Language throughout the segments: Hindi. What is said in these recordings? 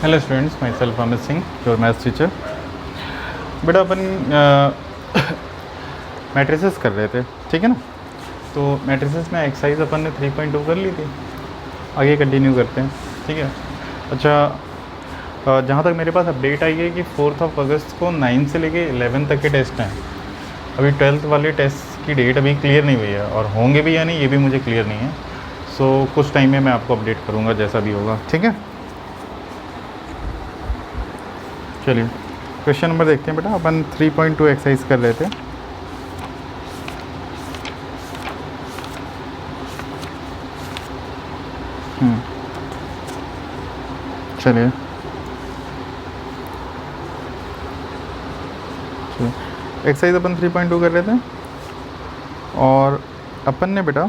Hello students, my self Amit Singh, your maths teacher. बेटा अपन मैट्रिसेस कर रहे थे, ठीक है ना। तो मैट्रिसेस में एक्सरसाइज अपन ने 3.2 कर ली थी, आगे कंटिन्यू करते हैं, ठीक है। अच्छा, जहाँ तक मेरे पास अपडेट आई है कि 4 अगस्त को 9 से लेके 11 तक के टेस्ट हैं। अभी 12th वाले टेस्ट की डेट अभी क्लियर नहीं हुई है, और होंगे भी या नहीं ये भी मुझे क्लियर नहीं है। सो कुछ टाइम में मैं आपको अपडेट करूँगा जैसा भी होगा, ठीक है। चलिए क्वेश्चन नंबर देखते हैं बेटा। अपन 3.2 एक्सरसाइज कर रहे थे। चलिए एक्सरसाइज अपन 3.2 कर रहे थे, और अपन ने बेटा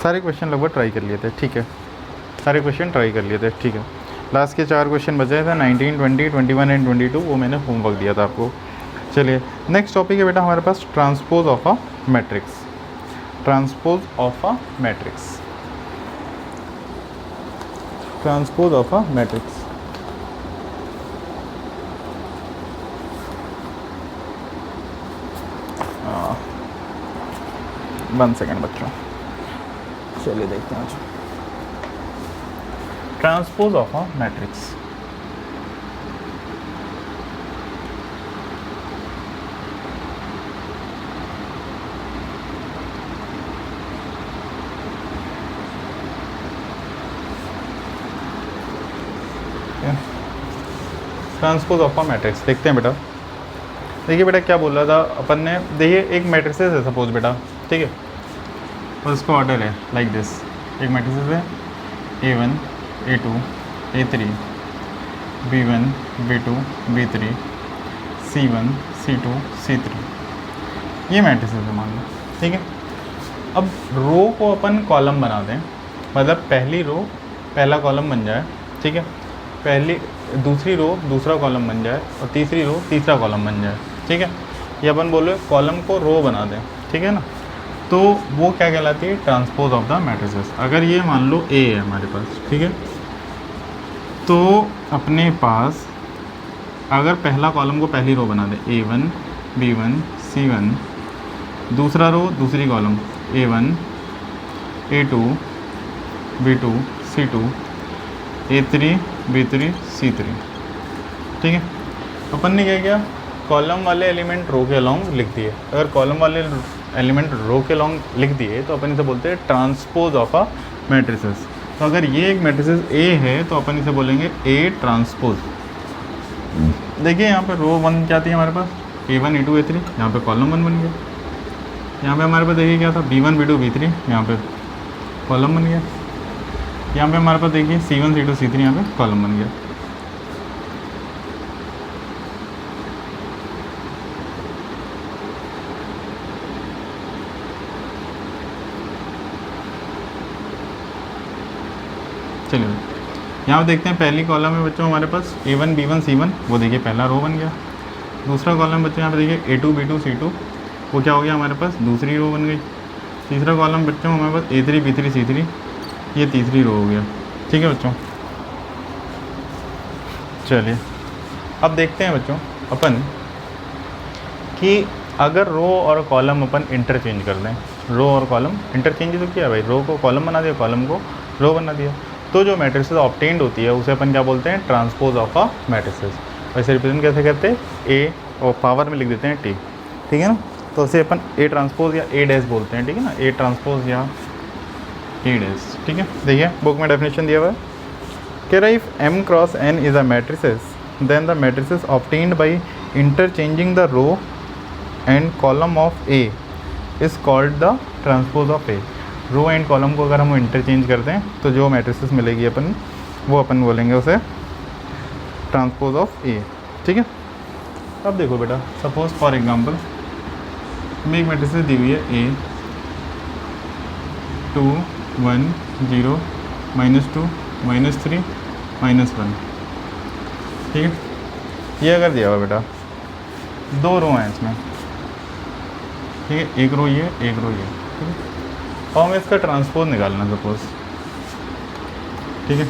सारे क्वेश्चन लगभग ट्राई कर लिए थे, ठीक है। सारे क्वेश्चन ट्राई कर लिए थे, ठीक है। लास्ट के 4 क्वेश्चन बचे थे 19, 20, 21 एंड 22, वो मैंने होमवर्क दिया था आपको। चलिए नेक्स्ट टॉपिक है बेटा हमारे पास transpose of a matrix. Transpose of a matrix, transpose of a matrix. One second बच्चों, चलिए देखते हैं आज transpose of a matrix. Transpose of a matrix देखते हैं बेटा। देखिए बेटा क्या बोल रहा था अपन ने। देखिए एक मैट्रिसेस है सपोज बेटा, ठीक है, और इसका ऑर्डर है लाइक दिस। एक मैट्रिसेस है A1, A2, A3, B1, B2, B3, C1, C2, C3, ये मैट्रिसेस है मान लो, ठीक है। अब रो को अपन कॉलम बना दें, मतलब पहली रो पहला कॉलम बन जाए, ठीक है। पहली दूसरी रो दूसरा कॉलम बन जाए, और तीसरी रो तीसरा कॉलम बन जाए, ठीक है। ये अपन बोलो कॉलम को रो बना दें, ठीक है ना। तो वो क्या कहलाती है? Transpose of the matrices. अगर ये मान लो ए है हमारे पास, ठीक है, तो अपने पास अगर पहला कॉलम को पहली रो बना दें A1, B1, C1, दूसरा रो दूसरी column A1, A2, B2, C2, A3, B3, C3, ठीक है। अपन ने क्या किया? कॉलम वाले एलिमेंट रो के अलॉन्ग लिख दिए। अगर कॉलम वाले एलिमेंट रो के अलॉन्ग लिख दिए तो अपन इसे बोलते हैं ट्रांसपोज ऑफ अ मैट्रिसेस। तो अगर ये एक मैट्रिसेस A है तो अपन इसे बोलेंगे A ट्रांसपोज। देखिए यहाँ पे रो बन जाती है हमारे पास A1, A2, A3, यहाँ पे कॉलम 1 बन गया। यहाँ पे हमारे पास देखिए क्या था, B1, B2, B3, यहाँ पे कॉलम बन गया। यहाँ पे हमारे पास देखिए C1, C2, C3, यहाँ पे कॉलम बन गया। चलिए यहाँ पे देखते हैं पहली कॉलम में बच्चों हमारे पास A1, B1, C1, वो देखिए पहला रो बन गया। दूसरा कॉलम बच्चों यहाँ पे देखिए A2, B2, C2, वो क्या हो गया हमारे पास, दूसरी रो बन गई। तीसरा कॉलम बच्चों हमारे पास A3, B3, C3, ये तीसरी रो हो गया, ठीक है बच्चों। चलिए अब देखते हैं बच्चों अपन कि अगर रो और कॉलम अपन इंटरचेंज कर दें। रो और कॉलम इंटरचेंज तो किया भाई, रो को कॉलम बना दिया, कॉलम को रो बना दिया, तो जो मैट्रिसेस ऑब्टेन्ड होती है उसे अपन क्या बोलते हैं? Transpose of a matrices. वैसे रिप्रेजेंट कैसे करते हैं? ए और पावर में लिख देते हैं T, ठीक है ना। तो उसे अपन A ट्रांसपोज या A डैश बोलते हैं, ठीक है ना। A ट्रांसपोज या A डैश, ठीक है। देखिए बुक में डेफिनेशन दिया हुआ है, कह रहा है if M cross N is a matrices then the matrices obtained by interchanging the row and column of A is called the transpose of A। Row and column को अगर हम इंटरचेंज करते हैं तो जो मैट्रिसेस मिलेगी अपन, वो अपन बोलेंगे उसे ट्रांसपोज ऑफ A, ठीक है। अब देखो बेटा, सपोज फॉर एग्जांपल हमें एक मैट्रिसेस दी हुई है A 2, 1, 0, -2, -3, -1, ठीक है। ये अगर दिया हुआ बेटा, दो रो हैं इसमें, ठीक है, एक रो ये, एक रो ये, ठीक है। और हमें इसका ट्रांसपोज निकालना सपोज, ठीक है।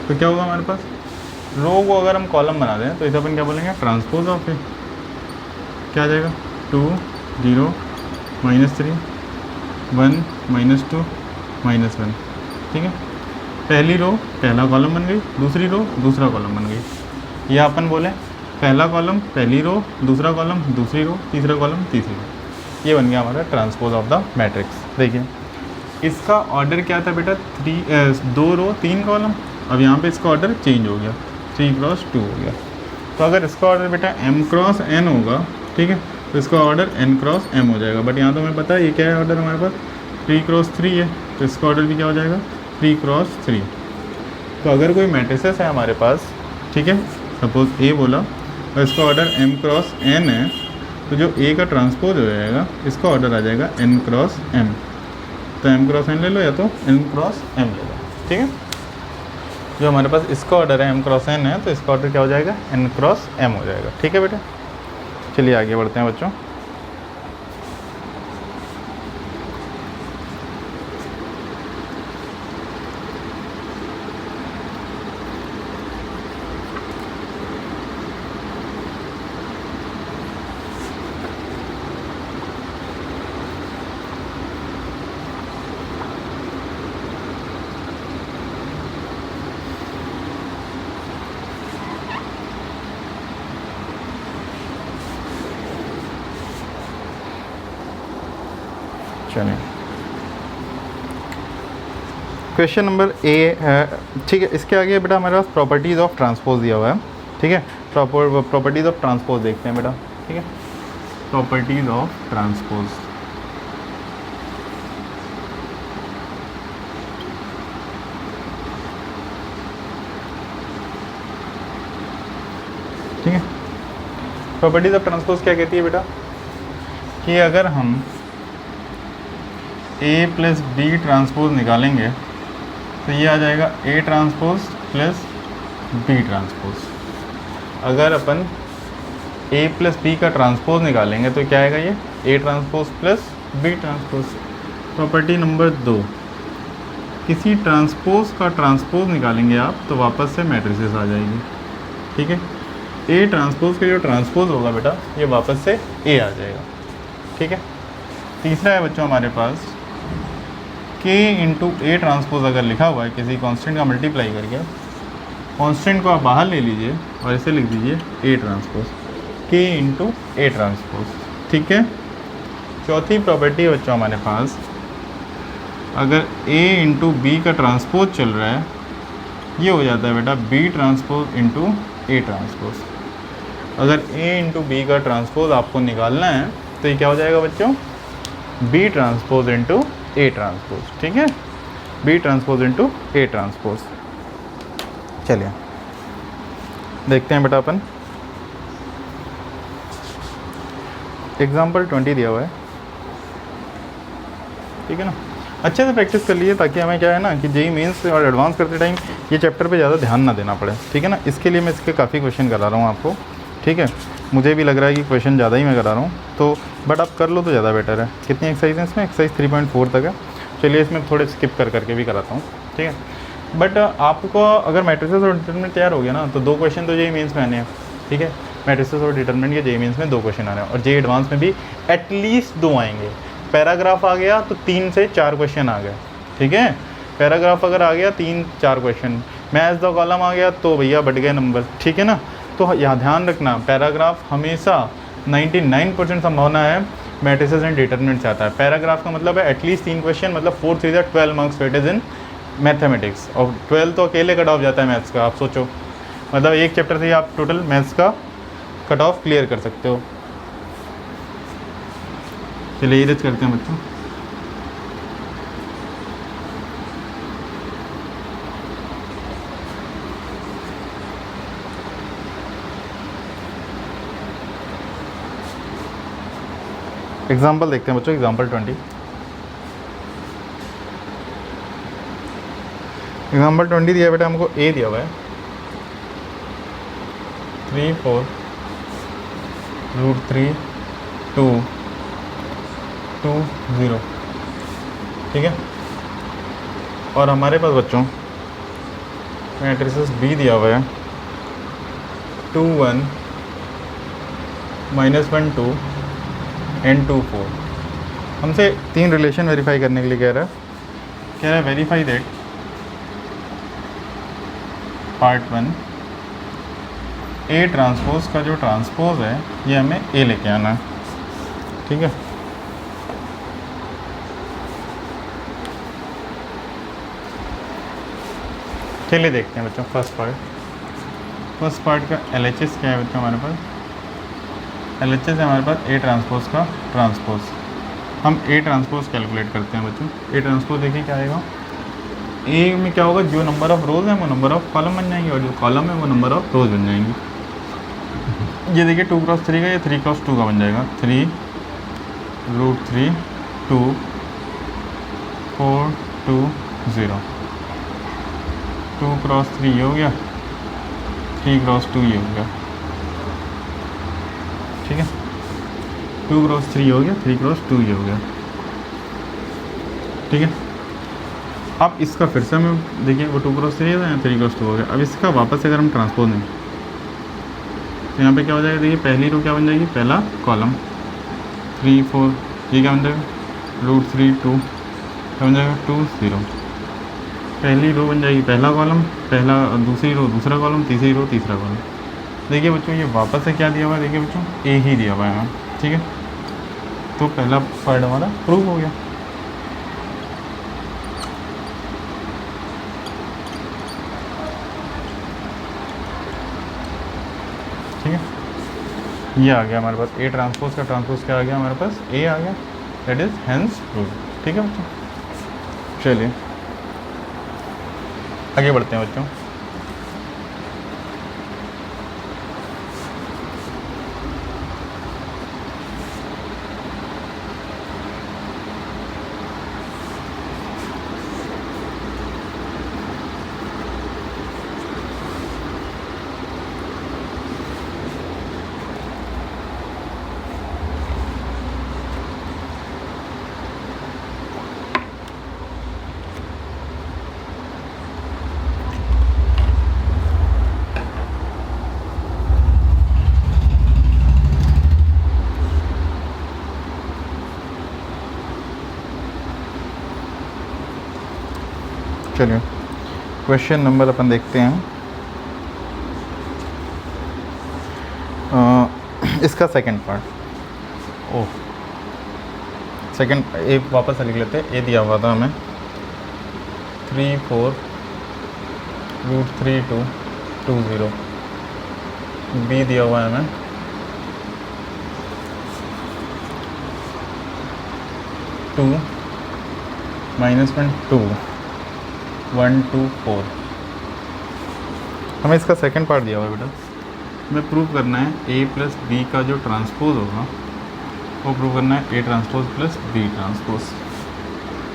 तो क्या होगा हमारे पास, रो को अगर हम कॉलम बना दें तो इसे अपन क्या बोलेंगे, ट्रांसपोज ऑफ ए। क्या आ जाएगा, 2 0 -3 1 -2 -1, ठीक है। पहली रो पहला कॉलम बन गई, दूसरी रो दूसरा कॉलम बन गई, या अपन बोले पहला कॉलम पहली रो, दूसरा कॉलम दूसरी रो, तीसरा कॉलम तीसरी रो। ये बन गया हमारा ट्रांसपोज ऑफ द मैट्रिक्स। देखिए इसका ऑर्डर क्या था बेटा, 2 रो 3 कॉलम। अब यहाँ पे इसका ऑर्डर चेंज हो गया, 3 × 2 हो गया। तो अगर इसका ऑर्डर बेटा m × n होगा, ठीक है, तो इसका ऑर्डर n × m हो जाएगा। बट यहाँ तो हमें पता है ये क्या है ऑर्डर हमारे पास, 3 × 3 है, तो इसका ऑर्डर भी क्या हो जाएगा, 3 × 3। तो अगर कोई मैट्रिसेस है हमारे पास, ठीक है, सपोज A बोला और इसका ऑर्डर m × n है, तो जो A का ट्रांसपोज हो जाएगा इसका ऑर्डर आ जाएगा n × m। तो m × n ले लो या तो n × m ले लो, ठीक है। जो हमारे पास इसका ऑर्डर है m × n है, तो इसका ऑर्डर क्या हो जाएगा, n × m हो जाएगा, ठीक है बेटा। चलिए आगे बढ़ते हैं बच्चों। चलिए क्वेश्चन नंबर ए है, ठीक है। इसके आगे बेटा हमारे पास प्रॉपर्टीज़ ऑफ ट्रांसपोज दिया हुआ है, ठीक है। प्रॉपर्टीज़ ऑफ ट्रांसपोज देखते हैं बेटा, ठीक है। प्रॉपर्टीज़ ऑफ ट्रांसपोज, ठीक है। प्रॉपर्टीज़ ऑफ ट्रांसपोज क्या कहती है बेटा, कि अगर हम A + B ट्रांसपोज निकालेंगे तो ये आ जाएगा A ट्रांसपोज + B ट्रांसपोज। अगर अपन A + B का ट्रांसपोज निकालेंगे तो क्या आएगा, ये A transpose + B transpose. Property number 2, किसी ट्रांसपोज का ट्रांसपोज निकालेंगे आप तो वापस से मैट्रिसेस आ जाएगी, ठीक है। A ट्रांसपोज का जो ट्रांसपोज होगा बेटा ये वापस से A आ जाएगा, ठीक है। तीसरा है बच्चों हमारे पास K × A ट्रांसपोज अगर लिखा हुआ है किसी कांस्टेंट का मल्टीप्लाई करके, कांस्टेंट को आप बाहर ले लीजिए और इसे लिख दीजिए A transpose, K × A transpose, ठीक है। चौथी प्रॉपर्टी है बच्चों हमारे पास, अगर A × B का ट्रांसपोज चल रहा है ये हो जाता है बेटा B ट्रांसपोज × A ट्रांसपोज। अगर A × B का ट्रांसपोज आपको निकालना है तो ये क्या हो जाएगा बच्चों, B ट्रांसपोज × A ट्रांसपोज, ठीक है। B transpose × A transpose. चलिए देखते हैं बेटा अपन, एग्जाम्पल 20 दिया हुआ है, ठीक है ना। अच्छे से प्रैक्टिस कर लीजिए ताकि हमें क्या है ना कि जेईई मेंस और एडवांस करते टाइम ये चैप्टर पे ज़्यादा ध्यान ना देना पड़े, ठीक है ना। इसके लिए मैं इसके काफ़ी क्वेश्चन करा रहा हूँ आपको, ठीक है। मुझे भी लग रहा है कि क्वेश्चन ज़्यादा ही मैं करा रहा हूँ, तो बट आप कर लो तो ज़्यादा बेटर है। कितनी एक्सरसाइज है इसमें, एक्सरसाइज 3.4 तक है। चलिए इसमें थोड़े स्किप करके भी कराता हूँ, ठीक है। बट आपको अगर मैट्रिसेस और डिटरमिनेंट तैयार हो गया ना तो 2 क्वेश्चन तो जेईई मेंस में आने हैं, ठीक है। मैट्रिसेस और डिटरमिनेंट के जेईई मेंस में 2 क्वेश्चन आ रहे हैं और जेईई एडवांस में भी एटलीस्ट 2 आएंगे। पैराग्राफ आ गया तो 3 से 4 क्वेश्चन आ गए, ठीक है। पैराग्राफ अगर आ गया 3-4 क्वेश्चन, मैच द कॉलम आ गया तो भैया बढ़ गए नंबर, ठीक है ना। तो यहाँ ध्यान रखना, पैराग्राफ हमेशा 99% संभावना है मैट्रिसेस एंड डिटरमिनेंट से आता है। पैराग्राफ का मतलब है एटलीस्ट 3 क्वेश्चन, मतलब 4 3 12 मार्क्स वेटेज इन मैथमेटिक्स, और 12 तो अकेले कट ऑफ जाता है मैथ्स का। आप सोचो, मतलब एक चैप्टर से ही आप टोटल मैथ्स का कट ऑफ क्लियर कर सकते हो। चलिए इरेज करते हैं बच्चों। एग्जाम्पल देखते हैं बच्चों, एग्जाम्पल 20। एग्जाम्पल 20 दिया बेटा हमको, ए दिया हुआ है 3 4 √3 2 2 0, ठीक है। और हमारे पास बच्चों मैट्रिसेस बी दिया हुआ है 2 1 -1 2 एंड 2 4। हमसे 3 रिलेशन वेरीफाई करने के लिए कह रहा है verify that part 1 A transpose का जो ट्रांसपोज है ये हमें ए लेके आना है, ठीक है। चलिए देखते हैं बच्चों फर्स्ट पार्ट का LHS क्या है बच्चों हमारे पास। LHS है हमारे पास ए ट्रांसपोज का ट्रांसपोज। हम ए ट्रांसपोज कैलकुलेट करते हैं बच्चों। ए ट्रांसपोज देखिए क्या आएगा, ए में क्या होगा, जो नंबर ऑफ रोज हैं वो नंबर ऑफ कॉलम बन जाएंगे और जो कॉलम है वो नंबर ऑफ रोज बन जाएंगी। ये देखिए 2 क्रॉस 3 का, ये 3 क्रॉस 2 का बन जाएगा। 3 √3 2 4 2 0। 2 क्रॉस 3 ये हो गया, 3 क्रॉस 2 ये हो गया, ठीक है। 2 क्रॉस 3 हो गया, 3 क्रॉस 2 ये हो गया, ठीक है। अब इसका फिर से हमें देखिए वो 2 क्रॉस 3 है, 3 क्रॉस 2 हो गया। अब इसका वापस अगर हम ट्रांसपोज दें तो यहाँ पे क्या हो जाएगा, देखिए पहली रो क्या बन जाएगी, पहला कॉलम 3 4, ये क्या बन जाएगा √3 2, क्या बन जाएगा 2 0। पहली रो बन जाएगी पहला कॉलम, पहला दूसरी रो दूसरा कॉलम, तीसरी रो तीसरा कॉलम। देखिए बच्चों ये वापस से क्या दिया हुआ है, देखिए बच्चों ए ही दिया हुआ है, ठीक है। तो पहला पार्ट हमारा प्रूव हो गया। ठीक है, ये आ गया हमारे पास ए ट्रांसपोज का ट्रांसपोज क्या आ गया हमारे पास, ए आ गया, दैट इज हेंस प्रूव। ठीक है बच्चों, चलिए आगे बढ़ते हैं बच्चों। चलिए क्वेश्चन नंबर अपन देखते हैं, इसका सेकंड पार्ट। ओह सेकंड ए वापस लिख लेते हैं। ए दिया हुआ था हमें 3 4 √3 2 2 0। बी दिया हुआ है हमें 2 -1 2 1 2 4। हमें इसका सेकंड पार्ट दिया हुआ है बेटा, हमें प्रूव करना है ए प्लस बी का जो ट्रांसपोज होगा वो प्रूव करना है A transpose plus B transpose.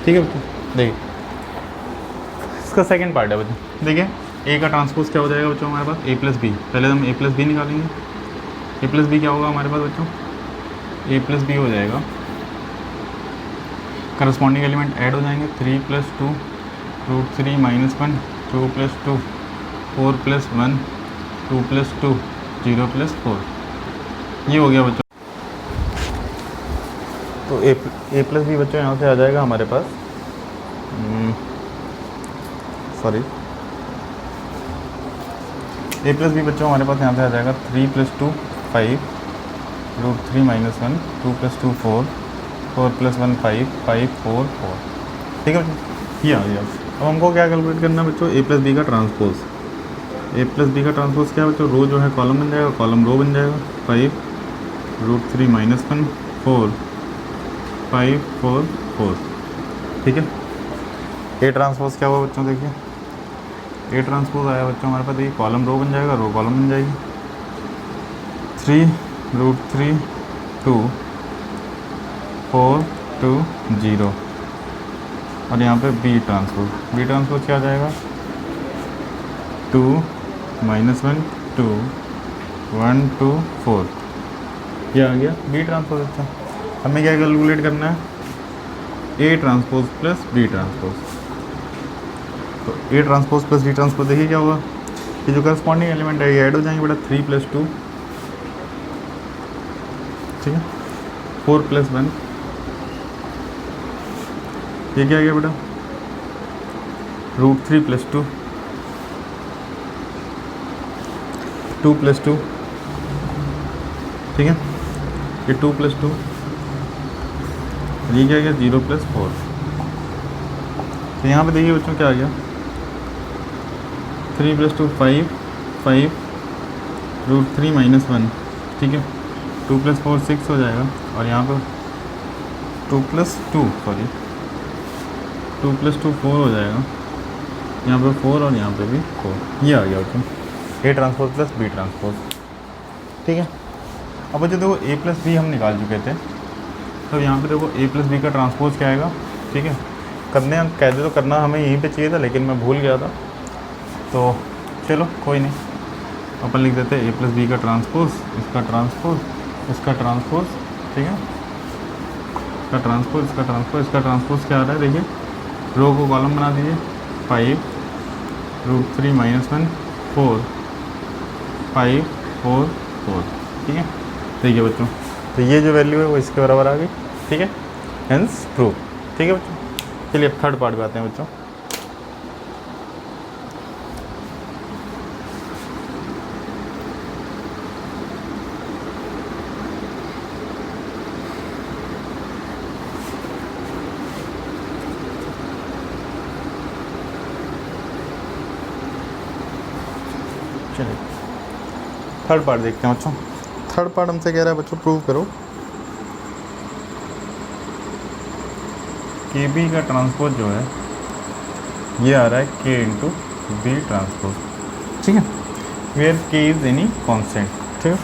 ठीक है बच्चों, देखिए इसका सेकंड पार्ट है बच्चों। देखिए ए का ट्रांसपोज क्या हो जाएगा बच्चों हमारे पास, ए प्लस बी। पहले हम ए प्लस बी निकालेंगे। ए प्लस बी क्या होगा हमारे पास बच्चों, ए प्लस बी हो जाएगा, करस्पॉन्डिंग एलिमेंट ऐड हो जाएंगे। 3 + 2 √3 -1 2 + 2 4 + 1 2 + 2 0 + 4। ये हो गया बच्चों। तो ए प्लस बी बच्चों यहाँ से आ जाएगा हमारे पास, सॉरी ए प्लस बी बच्चों हमारे पास यहाँ से आ जाएगा 3 + 2 5 √3 -1 2 + 2 4 4 + 1 5 5 4 4। ठीक है बच्चों, ये आ गया। अब हमको क्या कैलकुलेट करना है बच्चों, ए प्लस बी का ट्रांसपोज। ए प्लस बी का ट्रांसपोज क्या है बच्चों, रो जो है कॉलम बन जाएगा, कॉलम रो बन जाएगा। 5 √3 -1 4 5 4 4। ठीक है, ए ट्रांसपोज क्या हुआ बच्चों, देखिए ए ट्रांसपोज आया बच्चों हमारे पास, देखिए कॉलम रो बन जाएगा, रो कॉलम बन जाएगी। 3 √3 2 4 2 0 और यहाँ पे बी ट्रांसपोज क्या आ जाएगा, 2 -1 2 1 2 4। ये आ गया बी ट्रांसपोज। अच्छा हमें क्या कैलकुलेट करना है, A transpose plus B transpose. तो A transpose plus D transpose देखिए क्या होगा, ये जो करस्पॉन्डिंग एलिमेंट है ये ऐड हो जाएंगे बेटा 3 + 2, ठीक है, 4 + 1, ये क्या आ गया बेटा √3 + 2, 2 + 2, ठीक है, ये 2 + 2, ये क्या आ गया 0 + 4। तो यहाँ पे देखिए बच्चों क्या आ गया 3 + 2 5, 5 √3 - 1, ठीक है, 2 + 4 6 हो जाएगा, और यहाँ पर 2 + 2 सॉरी 2 + 2 4 हो जाएगा, यहाँ पे 4 और यहाँ पे भी 4, ये आ गया बच्चों A transpose plus B transpose, ठीक है। अब बच्चों देखो ए प्लस बी हम निकाल चुके थे, तो यहाँ पे देखो ए प्लस बी का ट्रांसपोज क्या आएगा, ठीक है, करने हम कहते तो करना हमें यहीं पे चाहिए था लेकिन मैं भूल गया था, तो चलो कोई नहीं, अपन लिख देते हैं ए प्लस बी का ट्रांसपोज, इसका ट्रांसपोज, इसका ट्रांसपोज, ठीक है, इसका ट्रांसपोज, इसका ट्रांसपोज, इसका ट्रांसपोज क्या आ रहा है देखिए, रो को कॉलम बना दीजिए, 5 √3 - 1 4 5 4 4, ठीक है। देखिए बच्चों, तो ये जो वैल्यू है वो इसके बराबर आ गई, ठीक है, हेंस प्रूव, ठीक है बच्चों। चलिए अब थर्ड पार्ट पे आते हैं बच्चों। चलिए थर्ड पार्ट देखते हैं बच्चों। थर्ड पार्ट हमसे कह रहा है बच्चों प्रूव करो के बी का ट्रांसपोज जो है ये आ रहा है के इंटू बी ट्रांसपोज, ठीक है, वेयर के इज़ एनी कांस्टेंट, ठीक है।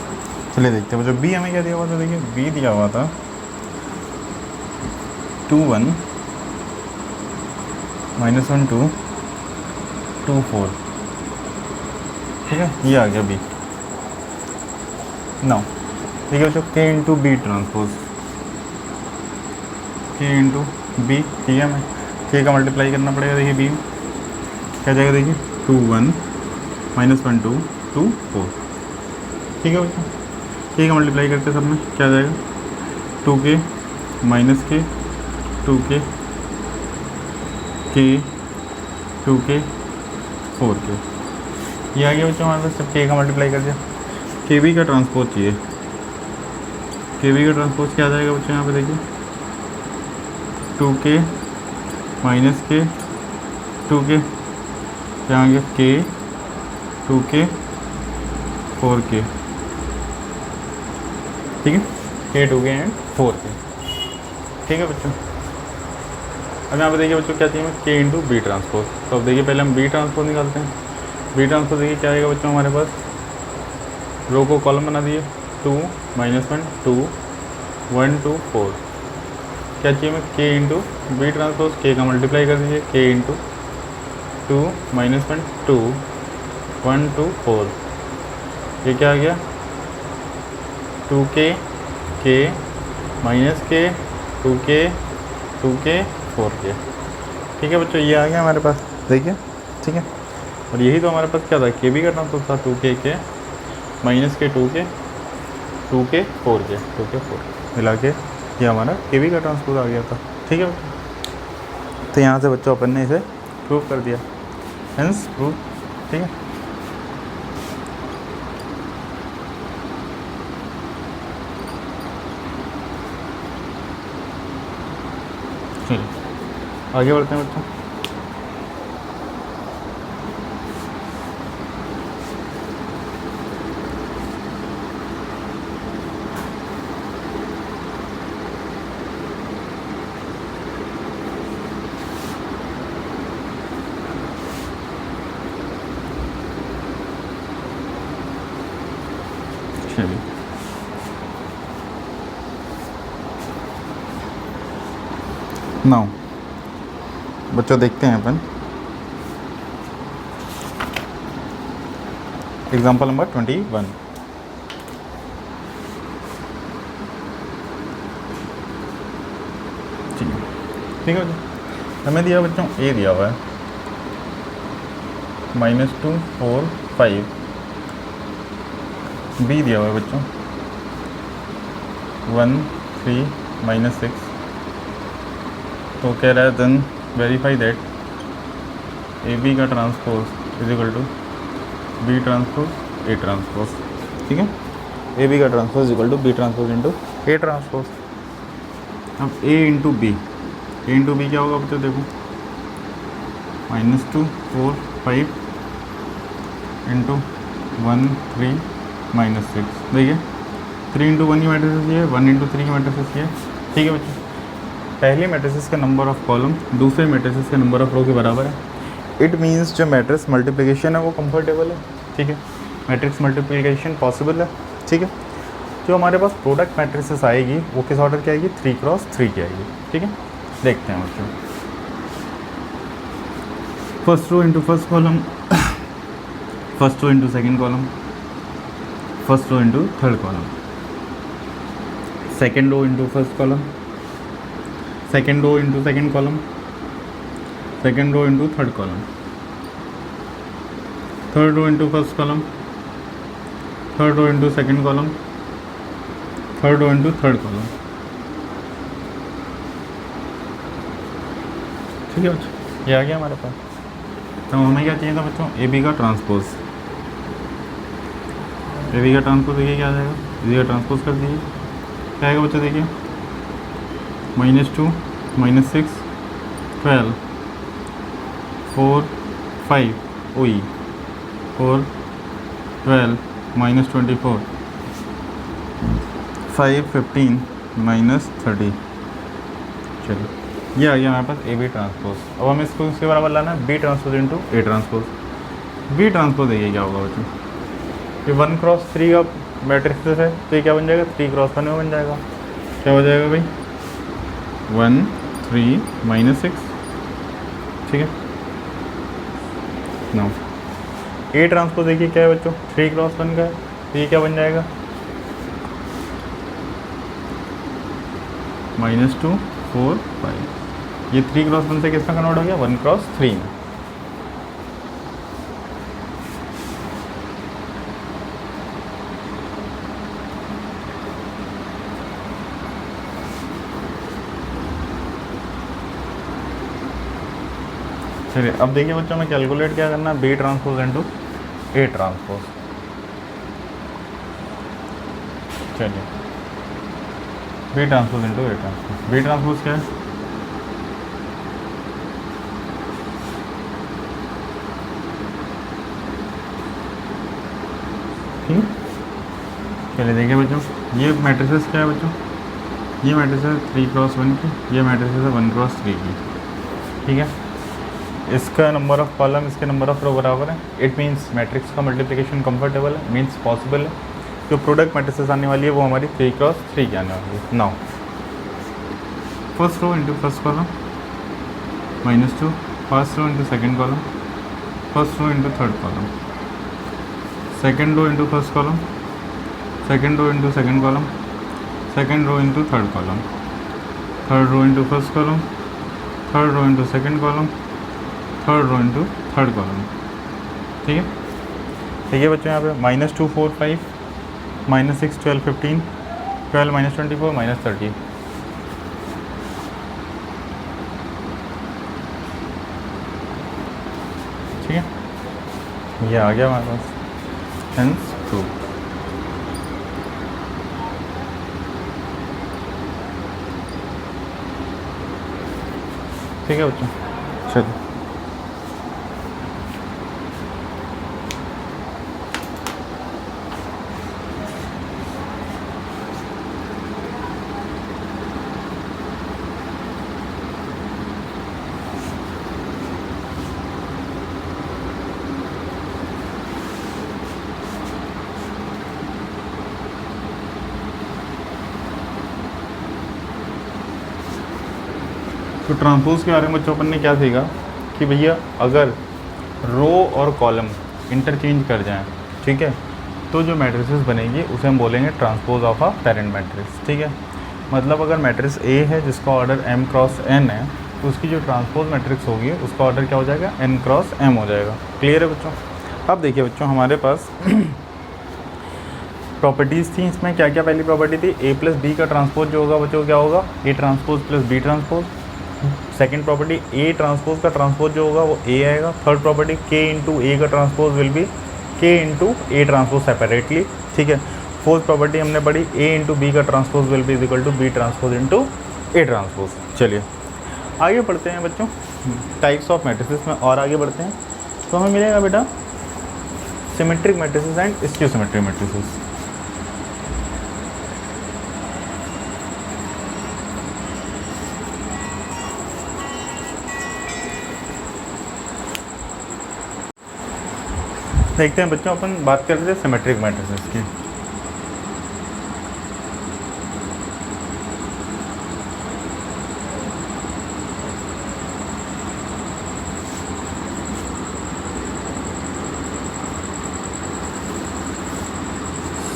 चलिए देखते हैं बच्चों, बी हमें क्या दिया हुआ था, देखिए बी दिया हुआ था 2 1 -1 2 2 4, ठीक है, ये आ गया बी। नाउ देखिए बच्चों के इंटू बी ट्रांसपोज, के इंटू बी, ठीक है, हमें के का मल्टीप्लाई करना पड़ेगा, देखिए बी क्या जाएगा, देखिए 2 1 -1 2 2 4, ठीक है बच्चों, के का मल्टीप्लाई करते सब में क्या जाएगा 2k -k 2k k 2k 4k, ये आ गया बच्चों हमारे पास, जब के का मल्टीप्लाई कर दिया। के बी का ट्रांसपोज चाहिए, के बी का ट्रांसपोज क्या आ जाएगा बच्चों, यहाँ पे देखिए 2k -k 2k, यहाँ आ गया k 2k 4k, ठीक है, k 2k एंड 4k, ठीक है बच्चों। अब यहाँ पे देखिए बच्चों क्या चाहिए हमें, के इंटू बी ट्रांसपोज, तो अब देखिए पहले हम बी ट्रांसपोज निकालते हैं। बी ट्रांसपोज देखिए क्या आएगा बच्चों हमारे पास, रो को कॉलम बना दिए 2 - 1 2 1 2 4, क्या चाहिए हमें के इंटू बी ट्रांसपोज, के का मल्टीप्लाई कर दीजिए, के इंटू 2 - 1 2 1 2 4, ये क्या आ गया 2k k -k 2k 2k 4k, ठीक है बच्चों, ये आ गया हमारे पास, देखिए, ठीक है। और यही तो हमारे पास क्या था, के बी का ट्रांसपोज था 2k k -k 2k 2k 4k 2k 4 मिला के ये हमारा के बी का ट्रांसपोज आ गया था, ठीक है। तो यहाँ से बच्चों अपन ने इसे प्रूव कर दिया, हेंस प्रूव, ठीक है। चलिए आगे बढ़ते हैं बच्चों। चलिए नाउ बच्चों देखते हैं अपन एग्जाम्पल नंबर 21, ठीक है, ठीक है बच्चों, हमें दिया बच्चों ए दिया हुआ है, -2 4 5, बी दिया हुआ है बच्चों 1 3 -6। तो कह रहा है then verify that A B का transpose is equal to B transpose A transpose. ठीक है, ए बी का transpose is equal to B transpose into A transpose. अब ए इंटू बी क्या होगा बच्चों, देखो -2 4 5 इंटू 1 3 -6। देखिए 3 इंटू 1 की मैट्रिसेस ये है, 1 इंटू 3 की मैट्रिसेस ये है। ठीक है बच्चों, पहली मैट्रिसेस का नंबर ऑफ कॉलम दूसरे मैट्रिसेस के नंबर ऑफ रो के बराबर है। इट मीन्स जो मैट्रिक्स मल्टीप्लिकेशन है वो कंफर्टेबल है। ठीक है, मैट्रिक्स मल्टीप्लिकेशन पॉसिबल है। ठीक है, जो हमारे पास प्रोडक्ट मैट्रिसेस आएगी वो किस ऑर्डर की आएगी, 3x3 की आएगी। ठीक है, देखते हैं बच्चों। First row into first column, first row into second column, first row into third column, second row into first column, second row into second column, second row into third column, third row into first column, third row into second column, third row into third column. ठीक है बच्चों, ये आ गया हमारे पास। तो हमें क्या चाहिए था बच्चों, ए बी का ट्रांसपोज। ए बी का ट्रांसपोज देखिए क्या आ जाएगा, ए बी का ट्रांसपोज कर दीजिए, क्या आएगा बच्चों, देखिए -2 -6 12 4 5 OE 4 12 -24 5 15 -30। चलिए ये आ गया हमारे पास ए बी ट्रांसपोज। अब हमें इसको उसके बराबर लाना है B transpose into A transpose. B transpose देखिए क्या होगा बच्चों, ये 1x3 का मैट्रिक्स है, तो ये क्या बन जाएगा, 3x1 में बन जाएगा। क्या हो जाएगा भाई, 1 3 -6। ठीक है, नो ए ट्रांसपोज देखिए क्या है बच्चों, 3x1 का है, तो ये क्या बन जाएगा, -2 4 5। ये 3x1 से किसमें कन्वर्ट हो गया, 1x3 में। चलिए अब देखिए बच्चों में कैलकुलेट क्या करना है, B transpose into A transpose. चलिए B transpose into A transpose. B transpose क्या है, ठीक। चलिए देखिए बच्चों, ये मैट्रिसेस क्या है बच्चों, ये मैट्रिस है 3x1 की, ये मैट्रिस है 1x3 की। ठीक है, इसका नंबर ऑफ कॉलम इसके नंबर ऑफ रो बराबर है। इट मीन्स मैट्रिक्स का मल्टीप्लिकेशन कंफर्टेबल है, मीन्स पॉसिबल है। जो प्रोडक्ट मैट्रिसेस आने वाली है वो हमारी 3x3 की आने वाली है। Now first row into first column -2, first row into second column, first row into third column, second row into first column, second row into second column, second row into third column, third row into first column, third row into second column, third row into third column. ठीक है, ठीक है बच्चों, यहाँ पे -2 4 5 -6 12 15 12 -24 -30। ठीक है, ये आ गया हमारे पास, हेंस प्रूव। ठीक है बच्चों, चलिए तो ट्रांसपोज के बारे में बच्चों अपन ने क्या सीखा कि भैया अगर रो और कॉलम इंटरचेंज कर जाएं, ठीक है, तो जो मैट्रिसेस बनेगी उसे हम बोलेंगे transpose of a parent matrix. ठीक है, मतलब अगर मैट्रिक्स ए है जिसका ऑर्डर m क्रॉस n है, तो उसकी जो ट्रांसपोज मैट्रिक्स होगी उसका ऑर्डर क्या हो जाएगा, n क्रॉस m हो जाएगा। क्लियर है बच्चों। अब देखिए बच्चों हमारे पास प्रॉपर्टीज़ थी, इसमें क्या क्या पहली प्रॉपर्टी थी, a प्लस बी का ट्रांसपोज जो होगा बच्चों क्या होगा, a transpose plus b transpose. Second property a transpose का ट्रांसपोज जो होगा वो a आएगा। Third property k into A का transpose will be k into A transpose separately, ठीक है। फोर्थ प्रॉपर्टी हमने पढ़ी a इंटू बी का transpose will be equal to B transpose into A transpose. चलिए आगे बढ़ते हैं बच्चों टाइप्स ऑफ मैट्रिसेस में, और आगे बढ़ते हैं तो हमें मिलेगा बेटा symmetric matrices and skew symmetric matrices. देखते हैं बच्चों, अपन बात कर रहे थे सिमेट्रिक मैट्रिसेस की।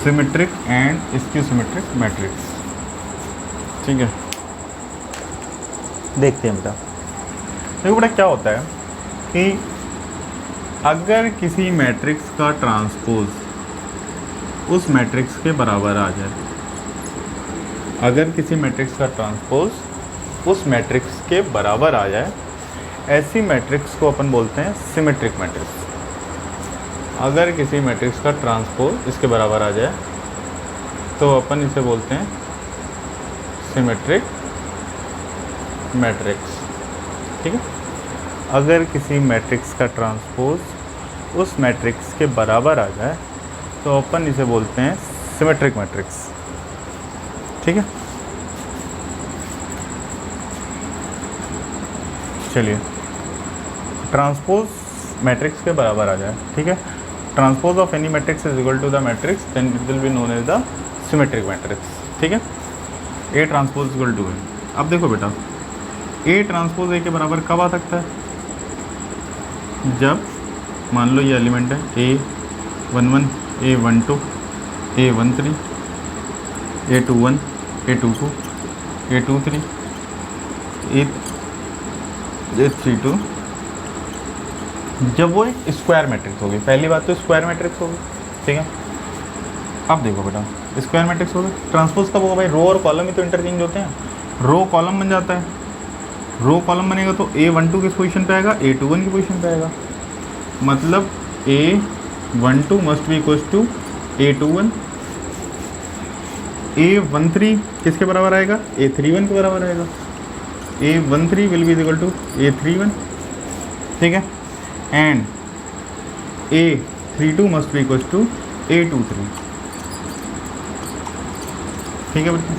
Symmetric and skew symmetric matrix, ठीक है। देखते हैं बेटा, देखो बेटा क्या होता है कि अगर किसी मैट्रिक्स का ट्रांसपोज उस मैट्रिक्स के बराबर आ जाए, अगर किसी मैट्रिक्स का ट्रांसपोज उस मैट्रिक्स के बराबर आ जाए, ऐसी मैट्रिक्स को अपन बोलते हैं सिमेट्रिक मैट्रिक्स। अगर किसी मैट्रिक्स का ट्रांसपोज इसके बराबर आ जाए तो अपन इसे बोलते हैं सिमेट्रिक मैट्रिक्स, ठीक है। अगर किसी मैट्रिक्स का ट्रांसपोज उस मैट्रिक्स के बराबर आ जाए तो अपन इसे बोलते हैं सिमेट्रिक मैट्रिक्स, ठीक है। चलिए ट्रांसपोज मैट्रिक्स के बराबर आ जाए, ठीक है। Transpose of any matrix is equal to the matrix, then it will be known as the symmetric matrix, ठीक है। A transpose equal to A. अब देखो बेटा ए ट्रांसपोज ए के बराबर कब आ सकता है, जब मान लो ये एलिमेंट है A11 A12 A13 A21 A22 A23 A32, जब वो एक स्क्वायर मैट्रिक्स होगी। पहली बात तो स्क्वायर मैट्रिक्स होगी, ठीक है। अब देखो बेटा स्क्वायर मैट्रिक्स होगी, ट्रांसपोज कब होगा भाई, रो और कॉलम ही तो इंटरचेंज होते हैं, रो कॉलम बन जाता है। रो कॉलम बनेगा तो A12 किस पोजीशन पे आएगा, A21 की पोजीशन पे आएगा, मतलब A12 must be equals to A21। A13 किसके बराबर आएगा, A31 के बराबर आएगा, A13 will be equal to A31, ठीक है। And A32 must be equals to A23, ठीक है बच्चों।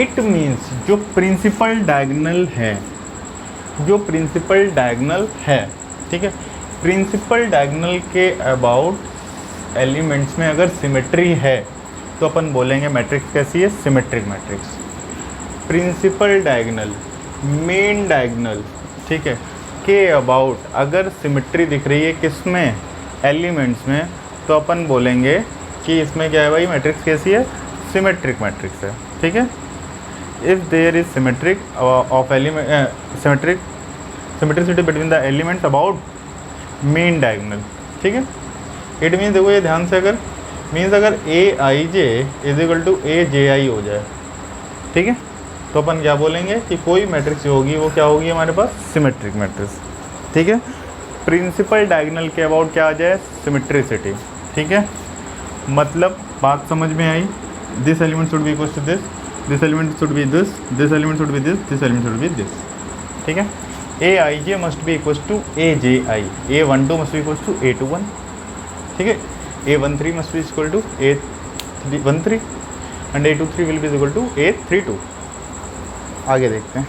इट मीन्स जो प्रिंसिपल डायगोनल है, जो प्रिंसिपल डायगोनल है, ठीक है, प्रिंसिपल डायगोनल के अबाउट एलिमेंट्स में अगर सिमेट्री है तो अपन बोलेंगे मैट्रिक्स कैसी है, symmetric matrix. Principal diagonal, main diagonal, ठीक है, के अबाउट अगर सिमेट्री दिख रही है किसमें, एलिमेंट्स में, तो अपन बोलेंगे कि इसमें क्या है भाई, मैट्रिक्स कैसी है, सिमेट्रिक मैट्रिक्स है, ठीक है। If there is symmetric of element symmetricity between the elements about main diagonal, ठीक है। इट मीन्स देखो ये ध्यान से, अगर मीन्स अगर AIJ is equal to AJI हो जाए, ठीक है, तो अपन क्या बोलेंगे कि कोई मैट्रिक्स जो होगी वो क्या होगी हमारे पास, सिमेट्रिक मैट्रिक्स, ठीक है। प्रिंसिपल डायगोनल के अबाउट क्या आ जाए, सिमेट्रिसिटी, ठीक है। मतलब बात समझ में आई, this element should be equal to this, this element should be this, this element should be this, this element should be this, ठीक है। AIJ must be equal to AJI, A12 must be equal to A21, ठीक है। A13 must be equal to A13 and A23 will be equal to A32। आगे देखते हैं।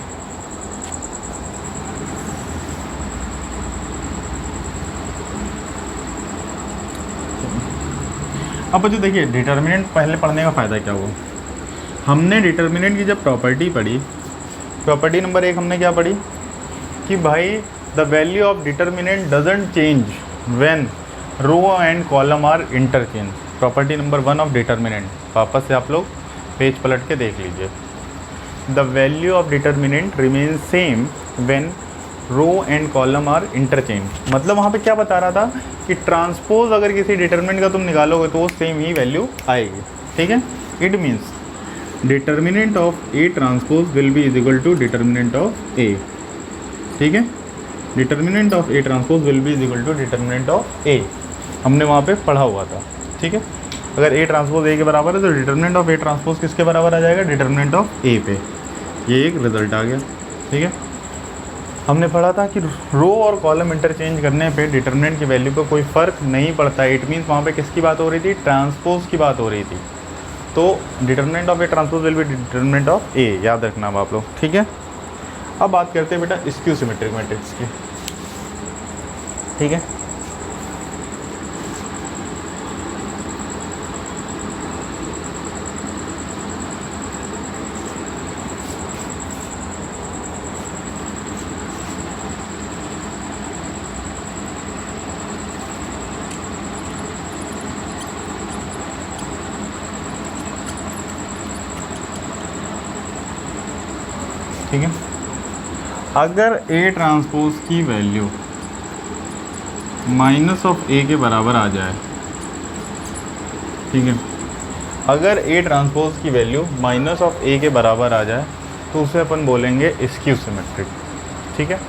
अब बच्चों देखिए डिटर्मिनेंट पहले पढ़ने का फ़ायदा क्या हुआ, हमने डिटर्मिनेंट की जब प्रॉपर्टी पढ़ी, प्रॉपर्टी नंबर 1 हमने क्या पढ़ी कि भाई the value of determinant doesn't change when row and column are interchange. Property number 1 of determinant, वापस से आप लोग पेज पलट के देख लीजिए। The value of determinant remain same when row and column are interchange. मतलब वहाँ पे क्या बता रहा था कि ट्रांसपोज अगर किसी डिटर्मिनेंट का तुम निकालोगे तो वो सेम ही वैल्यू आएगी, ठीक है। It means determinant of A transpose will be is equal to determinant of A, ठीक है। Determinant of A transpose will be is equal to determinant of A, हमने वहाँ पे पढ़ा हुआ था, ठीक है। अगर ए ट्रांसपोज ए के बराबर है तो डिटर्मिनेंट ऑफ ए ट्रांसपोज किसके बराबर आ जाएगा, डिटर्मिनेंट ऑफ ए पे। ये एक रिजल्ट आ गया, ठीक है। हमने पढ़ा था कि रो और कॉलम इंटरचेंज करने पे डिटर्मिनेंट की वैल्यू पे कोई फ़र्क नहीं पड़ता। इट मीन्स वहाँ पे किसकी बात हो रही थी, ट्रांसपोज की बात हो रही थी। तो determinant of A transpose will be determinant of A, याद रखना अब आप लोग, ठीक है। अब बात करते हैं बेटा स्क्यू सिमेट्रिक मैट्रिक्स की, ठीक है। ठीक है, अगर ए ट्रांसपोज की वैल्यू माइनस ऑफ ए के बराबर आ जाए, ठीक है, अगर ए ट्रांसपोज की वैल्यू माइनस ऑफ ए के बराबर आ जाए तो उसे अपन बोलेंगे स्क्यू सिमेट्रिक, ठीक है।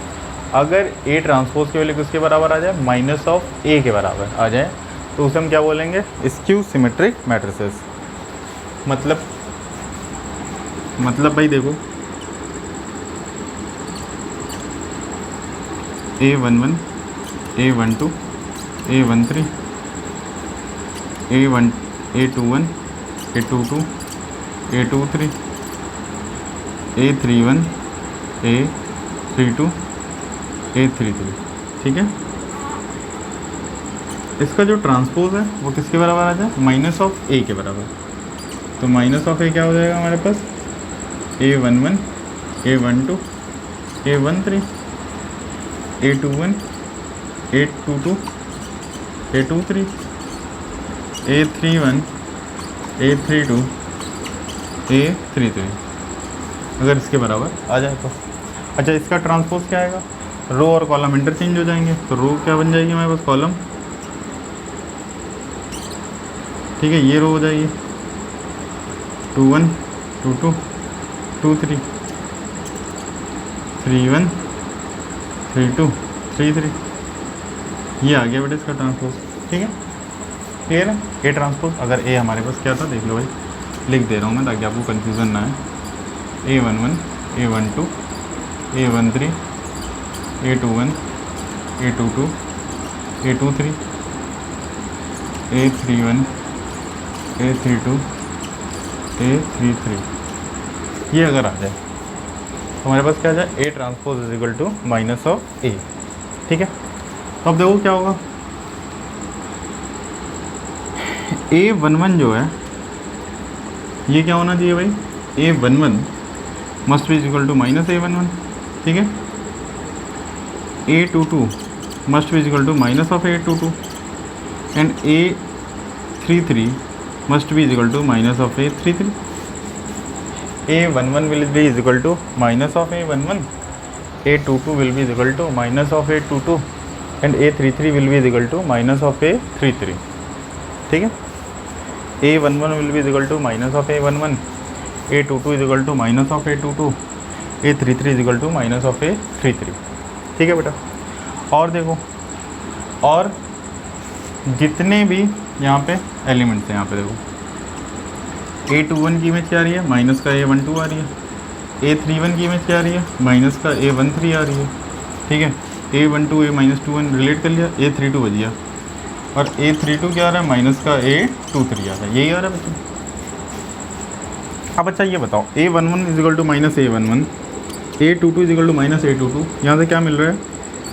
अगर ए ट्रांसपोज की वैल्यू किसके बराबर आ जाए, माइनस ऑफ ए के बराबर आ जाए तो उसे हम क्या बोलेंगे, स्क्यू सिमेट्रिक मैट्रिसेस। मतलब भाई देखो A11, A12, A13, A21, A22, A23, A31, A32, A33, ठीक है। इसका जो ट्रांसपोज है वो किसके बराबर आ जाए, माइनस ऑफ ए के बराबर। तो माइनस ऑफ ए क्या हो जाएगा हमारे पास, A11, A12, A13, A21, A22, A23, A31, A32, A33, अगर इसके बराबर आ जाए तो। अच्छा, इसका ट्रांसपोज क्या आएगा, रो और कॉलम इंटरचेंज हो जाएंगे, तो रो क्या बन जाएगी हमारे पास, कॉलम, ठीक है। ये रो हो जाएगी 21, 22, 23, 31, 32, 33, ये आ गया बेटा इसका ट्रांसपोज, ठीक है। क्लियर है। ए ट्रांसपोज अगर ए हमारे पास क्या था, देख लो भाई, लिख दे रहा हूँ मैं ताकि आपको कन्फ्यूज़न ना है। A11, A12, A13, A21, A22, A23, A31, A32, A33, ये अगर आ जाए तो हमारे पास क्या आ जाए, A transpose is equal to minus of A, ठीक है। तो अब देखो क्या होगा, A11 जो है ये क्या होना चाहिए भाई, A11 must be equal to minus A11, ठीक है। A22 must be equal to minus of A22 and A33 must be equal to minus of A33। A11 will be is equal to minus of A11, A22 will be is equal to minus of A22 and A33 will be is equal to minus of A33, ठीक है। A11 will be is equal to minus of A11, A22 is equal to minus of A22, A33 is equal to minus of A33, ठीक है बेटा। और देखो, और जितने भी यहाँ पे एलिमेंट्स हैं, यहाँ पे देखो A21 की इमेज क्या आ रही है, माइनस का A12 आ रही है। A31 की इमेज क्या आ रही है, माइनस का A13 आ रही है, ठीक है। A12 A-21 रिलेट कर लिया, A32 बच गया, और A32 क्या आ रहा है, माइनस का A23 आ रहा है, यही आ रहा है बच्चों। अब अच्छा ये बताओ, A11 is equal to minus A11, A22 is equal to minus A22, यहाँ से क्या मिल रहा है,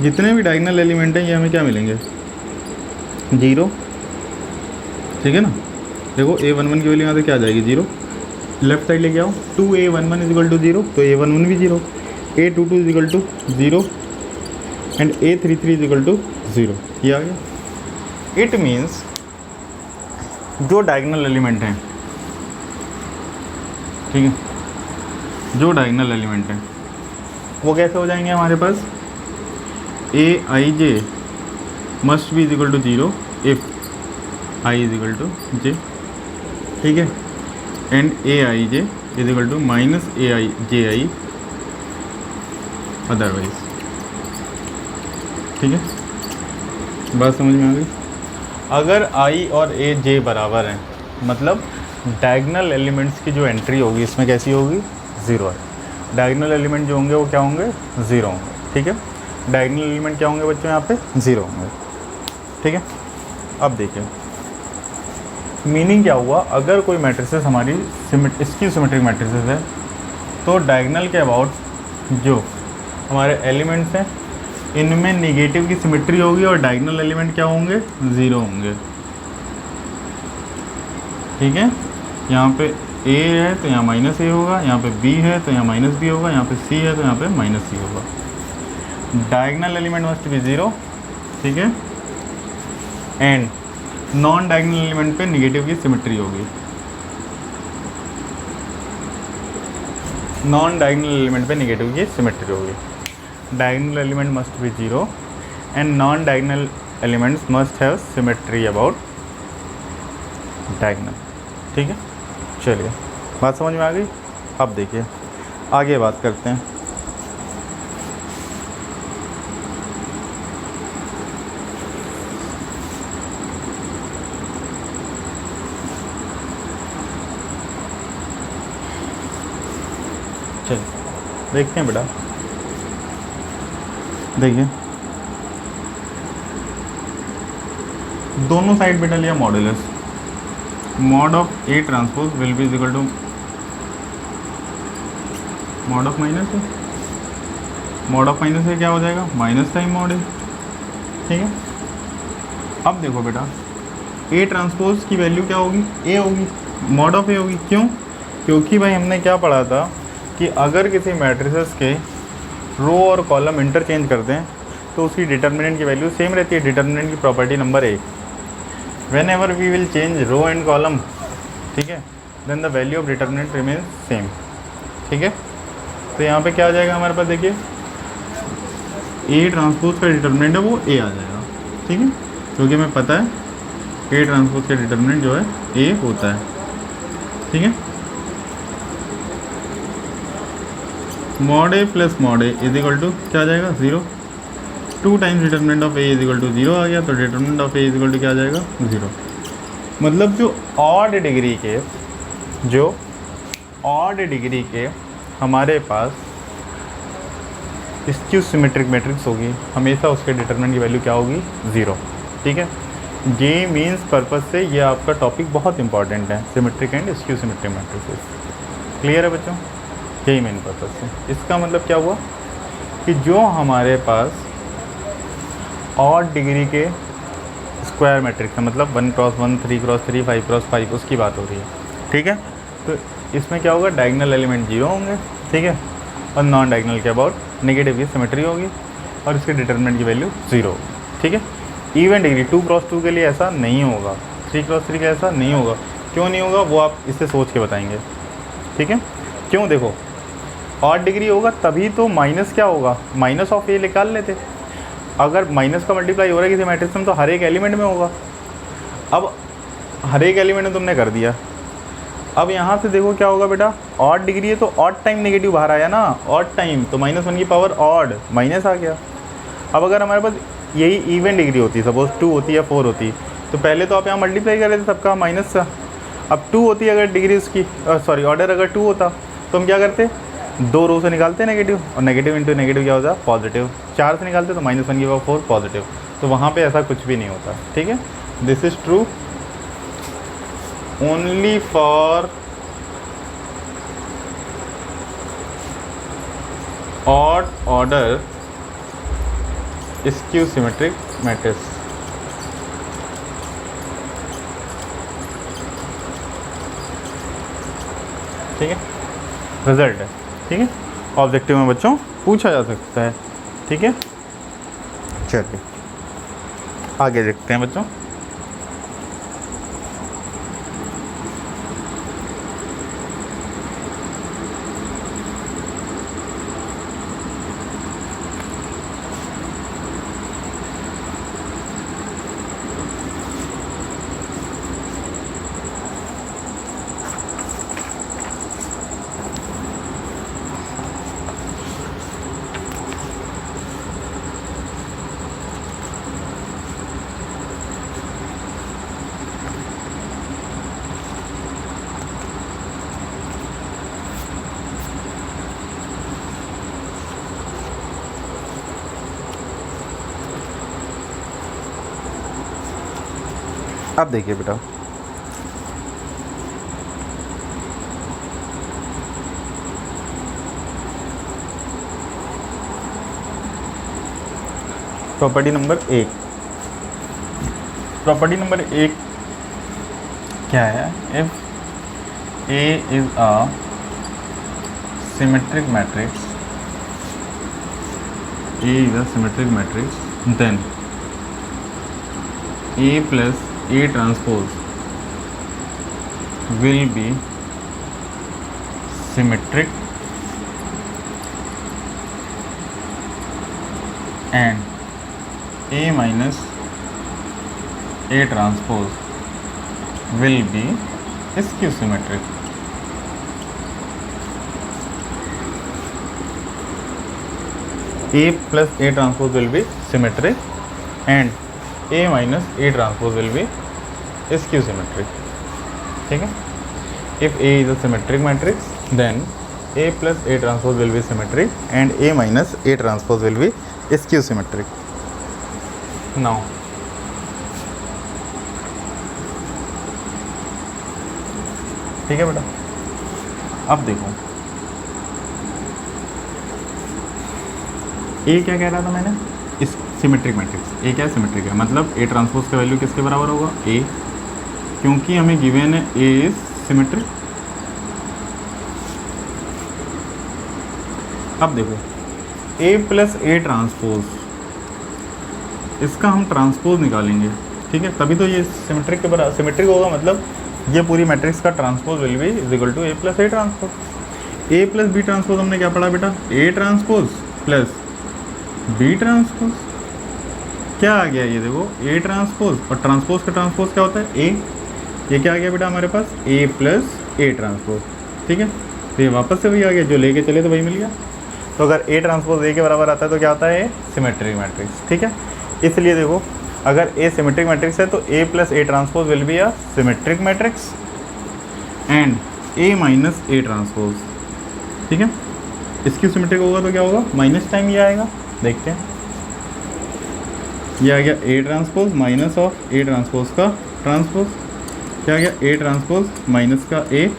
जितने भी डायगोनल एलिमेंट हैं ये हमें क्या मिलेंगे, 0, ठीक है ना। देखो A11 की वैल्यू यहाँ से क्या आ जाएगी, 0, लेफ्ट साइड लेके आओ, 2A11 इज इक्वल टू 0, तो A11 भी 0, A22 is equal to 0 and A33 is equal to 0, ये आ गया। इट मीन्स जो डायगोनल एलिमेंट हैं, ठीक है, जो डायगोनल एलिमेंट है वो कैसे हो जाएंगे हमारे पास, A I J must be is equal to 0 if I is equal to J, ठीक है, and A I J is equal to minus A I J I otherwise, ठीक है, बात समझ में आ गई। अगर आई और ए जे बराबर हैं मतलब डायगोनल एलिमेंट्स की जो एंट्री होगी इसमें कैसी होगी, 0 है। डायगोनल एलिमेंट जो होंगे वो क्या होंगे, 0 होंगे, ठीक है। डायगोनल एलिमेंट क्या होंगे बच्चों, यहाँ पे 0 होंगे, ठीक है। अब देखिए मीनिंग क्या हुआ, अगर कोई मैट्रिसेस हमारी इसकी सिमेट्रिक मैट्रिसेस है तो डायगोनल के अबाउट जो हमारे एलिमेंट्स हैं इनमें निगेटिव की सिमेट्री होगी और डायगोनल एलिमेंट क्या होंगे, 0 होंगे, ठीक है। यहाँ पे ए है तो यहाँ माइनस ए होगा, यहाँ पे बी है तो यहाँ माइनस बी होगा, यहाँ पे सी है तो यहाँ पे माइनस सी होगा। डायगोनल एलिमेंट मस्ट बी 0, ठीक है, एंड नॉन डायगोनल एलिमेंट पे निगेटिव की सिमेट्री होगी। नॉन डायगोनल एलिमेंट पे निगेटिव की सिमेट्री होगी। Diagonal element must be 0 and non diagonal elements must have symmetry about diagonal, ठीक है। चलिए बात समझ में आ गई। अब देखिए आगे बात करते हैं। चलिए देखते हैं बेटा, देखिए दोनों साइड बेटा लिया modulus, mod of A transpose will be equal to mod of minus है, मॉड ऑफ माइनस है क्या हो जाएगा, माइनस टाइम मॉड है, ठीक है। अब देखो बेटा ए ट्रांसपोज की वैल्यू क्या होगी, ए होगी, मॉड ऑफ ए होगी, क्यों, क्योंकि भाई हमने क्या पढ़ा था कि अगर किसी मैट्रिसेस के रो और कॉलम इंटरचेंज करते हैं तो उसकी डिटर्मिनेंट की वैल्यू सेम रहती है। डिटर्मिनेंट की property number 1, whenever we will change row and column, ठीक है, then the value of determinant remain same, ठीक है। तो यहाँ पे क्या आ जाएगा हमारे पास, देखिए ए ट्रांसपोज का डिटर्मिनेंट है वो ए आ जाएगा, ठीक है, क्योंकि हमें पता है ए ट्रांसपोज का डिटर्मिनेंट जो है ए होता है, ठीक है। Mod A plus mod A is equal to क्या आ जाएगा, 0, 2 times determinant of A is equal to 0 आ गया, तो determinant of A is equal to क्या आ जाएगा, 0। मतलब जो ऑड डिग्री के हमारे पास स्क्यू सिमेट्रिक मैट्रिक्स होगी हमेशा उसके डिटर्मिनेंट की वैल्यू क्या होगी, 0, ठीक है। ये मीन्स पर्पज से ये आपका टॉपिक बहुत इंपॉर्टेंट है, symmetric and skew symmetric matrices. Clear है बच्चों, यही मेन पर्पज है। इसका मतलब क्या हुआ कि जो हमारे पास ऑड डिग्री के स्क्वायर मैट्रिक्स है, मतलब 1x1, 3x3, 5x5, उसकी बात हो रही है, ठीक है। तो इसमें क्या होगा, डायगोनल एलिमेंट 0 होंगे, ठीक है, और नॉन डायगोनल के अबाउट नेगेटिव की सिमेट्री होगी और इसके डिटर्मिनेंट की वैल्यू 0 होगी, ठीक है। इवन डिग्री 2x2 के लिए ऐसा नहीं होगा, 3x3 का ऐसा नहीं होगा। क्यों नहीं होगा वो आप इससे सोच के बताएंगे, ठीक है। क्यों, देखो ऑड डिग्री होगा तभी तो माइनस क्या होगा, माइनस ऑफ ए निकाल लेते। अगर माइनस का मल्टीप्लाई हो रहा है किसी मैट्रिक्स में तो हर एक एलिमेंट में होगा। अब हर एक एलिमेंट में तुमने कर दिया। अब यहाँ से देखो क्या होगा बेटा, ऑड डिग्री है तो ऑड टाइम नेगेटिव बाहर आया ना, ऑड टाइम, तो -1 की पावर ऑड, माइनस आ गया। अब अगर हमारे पास यही इवन डिग्री होती, सपोज 2 होती या 4 होती, तो पहले तो आप यहाँ मल्टीप्लाई कर रहे थे सबका माइनस से। अब 2 होती अगर डिग्री उसकी, सॉरी ऑर्डर अगर 2 होता तो हम क्या करते, 2 रो से निकालते नेगेटिव, और नेगेटिव इंटू नेगेटिव क्या होता है, पॉजिटिव। 4 से निकालते तो -1 की पावर 4 पॉजिटिव। तो वहाँ पे ऐसा कुछ भी नहीं होता, ठीक है। This is true only for odd order skew symmetric matrix, ठीक है, रिजल्ट है, ठीक है। ऑब्जेक्टिव में बच्चों पूछा जा सकता है, ठीक है। चलिए आगे देखते हैं बच्चों। अब देखिए बेटा, प्रॉपर्टी नंबर 1, प्रॉपर्टी नंबर 1 क्या है? If A is a symmetric matrix, A is a symmetric matrix, then A plus A transpose will be symmetric and A minus A transpose will be skew symmetric. A plus A transpose will be symmetric and A minus A transpose will be skew symmetric. ठीक है? If A is a symmetric matrix, then A plus A transpose will be symmetric and A minus A transpose will be skew symmetric. Now, ठीक है बेटा, अब देखो ए क्या कह रहा था मैंने? इस सिमेट्रिक मैट्रिक्स ए क्या है? सिमेट्रिक है, मतलब ए ट्रांसपोज का वैल्यू किसके बराबर होगा? ए, क्योंकि हमें गिवन है ए इज सिमेट्रिक। अब देखो ए प्लस ए ट्रांसपोज, इसका हम ट्रांसपोज निकालेंगे, ठीक है, तभी तो ये सिमेट्रिक के बराबर सिमेट्रिक होगा, मतलब ये पूरी मैट्रिक्स का transpose will be is equal to A plus A transpose. A plus B transpose हमने क्या पढ़ा बेटा? A transpose plus B transpose. क्या आ गया? ये देखो ए ट्रांसपोज, और ट्रांसपोज का ट्रांसपोज क्या होता है? ए। ये क्या आ गया बेटा हमारे पास? ए प्लस ए ट्रांसपोज, ठीक है। तो ये वापस से वही आ गया, जो लेके चले तो वही मिल गया। तो अगर ए ट्रांसपोज ए के बराबर आता है तो क्या होता है? ए सिमेट्रिक मैट्रिक्स, ठीक है। इसलिए देखो अगर ए सिमेट्रिक मैट्रिक्स है तो A plus A transpose will be a symmetric matrix and A minus A transpose, ठीक है। इसकी सिमेट्रिक होगा तो क्या होगा? माइनस टाइम ये आएगा, देखते हैं। ये आ गया A transpose minus of A transpose का ट्रांसपोज, क्या आ गया? ए ट्रांसपोज माइनस का ए,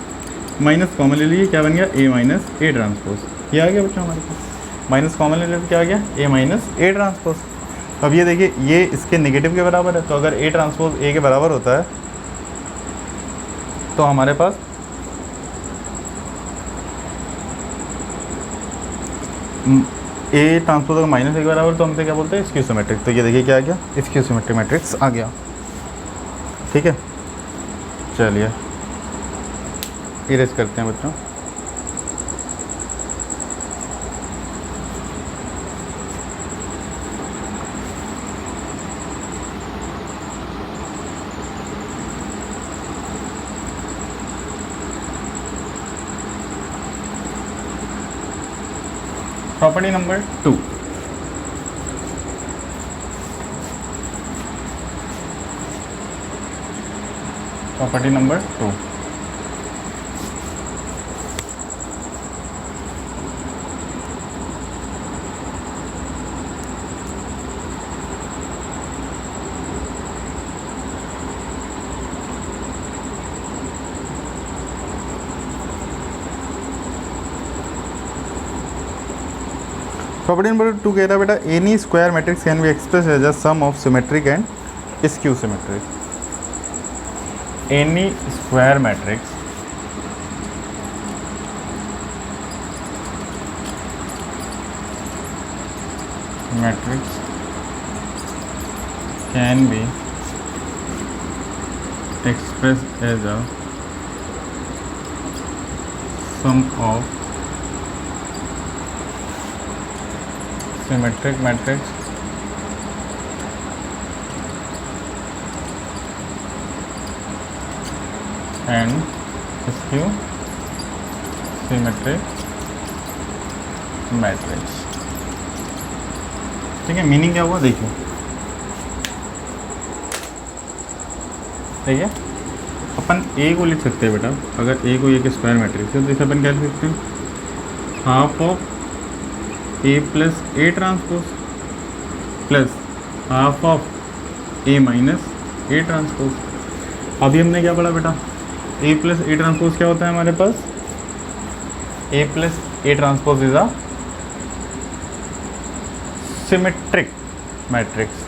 माइनस कॉमन ले लीजिए, क्या बन गया? ए माइनस ए ट्रांसपोज। ये आ गया बच्चों हमारे पास, माइनस कॉमन ले लीजिए, क्या आ गया? ए माइनस ए ट्रांसपोज। अब ये देखिए ये इसके नेगेटिव के बराबर है, तो अगर ए ट्रांसपोज ए के बराबर होता है तो हमारे पास ए ट्रांसपोज अगर माइनस ए के बराबर तो हमसे क्या बोलते हैं? Skew symmetric. तो ये देखिए क्या आ गया? स्क्यू सिमेट्रिक मैट्रिक्स आ गया, ठीक है। चलिए इरेज करते हैं बच्चों। Property number 2, property number 2, property number 2 कह रहा है बेटा any square matrix can be express as a sum of symmetric and skew symmetric. Any square matrix can be expressed as a sum of symmetric matrix and skew symmetric matrix। ठीक है, मीनिंग क्या हुआ देखिए, ठीक है। अपन ए को लिख सकते हैं बेटा, अगर ए को एक स्क्वायर मैट्रिक्स है तो इसे अपन क्या लिख सकते हैं? Half of A plus A transpose plus half of A minus A transpose. अभी हमने क्या पढ़ा बेटा, ए प्लस ए ट्रांसपोज क्या होता है हमारे पास, A plus A transpose is a symmetric matrix,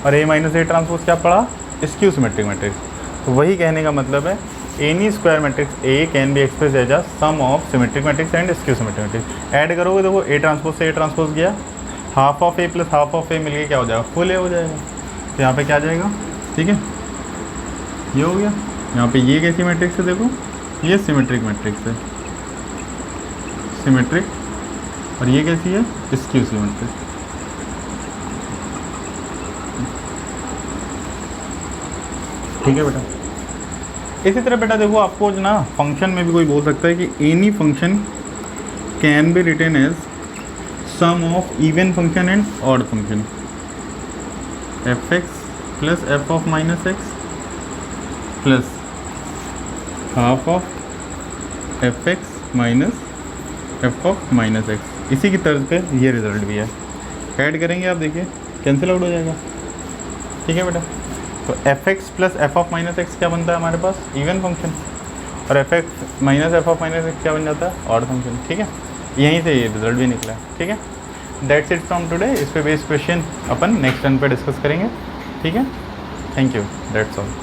और ए माइनस ए ट्रांसपोज क्या पढ़ा, स्क्यू सिमेट्रिक मैट्रिक्स। तो वही कहने का मतलब है any square matrix A can be express as a sum of symmetric matrix and skew symmetric matrix. Add करोगे देखो ए ट्रांसपोज से ए ट्रांसपोज गया, half of A plus half of A मिलके क्या हो जाएगा, फुल ए हो जाएगा। तो यहाँ पे क्या आ जाएगा, ठीक है, ये हो गया। यहाँ पे ये कैसी मैट्रिक्स है देखो, ये सिमेट्रिक मैट्रिक्स है, सिमेट्रिक, और ये कैसी है, स्क्यू सिमेट्रिक। ठीक है बेटा। इसी तरह बेटा देखो आपको जो ना फंक्शन में भी कोई बोल सकता है कि any function can be written as sum of even function and odd function, F X plus F of minus X plus half of F X minus F of minus X. इसी की तर्ज पे ये रिजल्ट भी है। ऐड करेंगे आप देखिए कैंसिल आउट हो जाएगा। ठीक है बेटा। तो F X plus F of minus x क्या बनता है हमारे पास, इवन फंक्शन, और F X minus F of minus x क्या बन जाता है, ऑड फंक्शन। ठीक है, यहीं से ये रिजल्ट भी निकला है। ठीक है, दैट्स इट फ्रॉम टुडे। इस पे बेस्ड क्वेश्चन अपन नेक्स्ट टर्न पे डिस्कस करेंगे। ठीक है, थैंक यू, दैट्स ऑल।